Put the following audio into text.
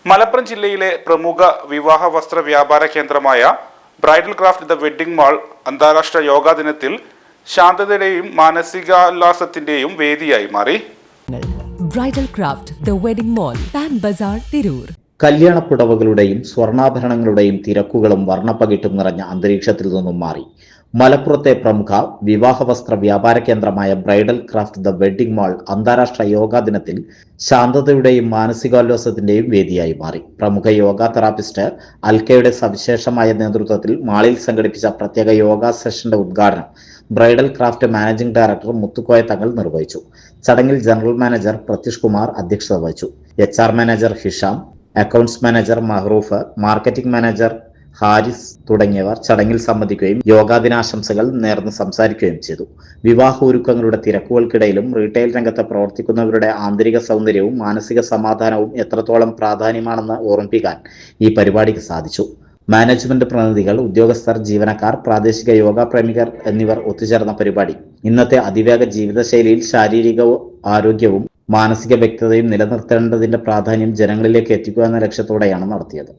മലപ്പുറം ജില്ലയിലെ പ്രമുഖ വിവാഹ വസ്ത്ര വ്യാപാര കേന്ദ്രമായ bridal craft the wedding mall അന്താരാഷ്ട്ര യോഗാ ദിനത്തിൽ ശാന്തതയുടെയും മാനസികാല്ലാസത്തിന്റെയും വേദിയായി മാറി. Bridal craft the wedding mall, Pan Bazar, Tirur. കല്യാണപ്പുടവകളുടെയും സ്വർണ്ണാഭരണങ്ങളുടെയും തിരക്കുകളും വർണ്ണപ്പകിട്ടും നിറഞ്ഞ അന്തരീക്ഷത്തിൽ നിന്നും മാറി മലപ്പുറത്തെ പ്രമുഖ വിവാഹ വസ്ത്ര വ്യാപാര കേന്ദ്രമായ bridal craft the wedding mall അന്താരാഷ്ട്ര യോഗാ ദിനത്തിൽ ശാന്തതയുടെയും മാനസികാല്വാസത്തിന്റെയും വേദിയായി മാറി. പ്രമുഖ യോഗ തെറാപ്പിസ്റ്റ് അൽക്കയുടെ സവിശേഷമായ നേതൃത്വത്തിൽ മാളിൽ സംഘടിപ്പിച്ച പ്രത്യേക യോഗ സെഷന്റെ ഉദ്ഘാടനം bridal craft managing director Muthukoya Thangal നിർവഹിച്ചു. ചടങ്ങിൽ ജനറൽ മാനേജർ പ്രത്യുഷ് കുമാർ അധ്യക്ഷത വഹിച്ചു. HR manager Hisham, accounts manager Mahroof, marketing manager Haris തുടങ്ങിയവർ ചടങ്ങിൽ സംബന്ധിക്കുകയും യോഗാ ദിനാശംസകൾ നേർന്ന് സംസാരിക്കുകയും ചെയ്തു. വിവാഹ ഒരുക്കങ്ങളുടെ തിരക്കുകൾക്കിടയിലും റീറ്റെയിൽ രംഗത്ത് പ്രവർത്തിക്കുന്നവരുടെ ആന്തരിക സൗന്ദര്യവും മാനസിക സമാധാനവും എത്രത്തോളം പ്രാധാന്യമാണെന്ന് ഓർമ്മിപ്പിക്കാൻ ഈ പരിപാടിക്ക് സാധിച്ചു. മാനേജ്മെന്റ് പ്രതിനിധികൾ, ഉദ്യോഗസ്ഥർ, ജീവനക്കാർ, പ്രാദേശിക യോഗ പ്രേമികർ എന്നിവർ ഒത്തുചേർന്ന പരിപാടി ഇന്നത്തെ അതിവേഗ ജീവിതശൈലിയിൽ ശാരീരിക ആരോഗ്യവും മാനസിക വ്യക്തതയും നിലനിർത്തേണ്ടതിന്റെ പ്രാധാന്യം ജനങ്ങളിലേക്ക് എത്തിക്കുക എന്ന ലക്ഷ്യത്തോടെയാണ് നടത്തിയത്.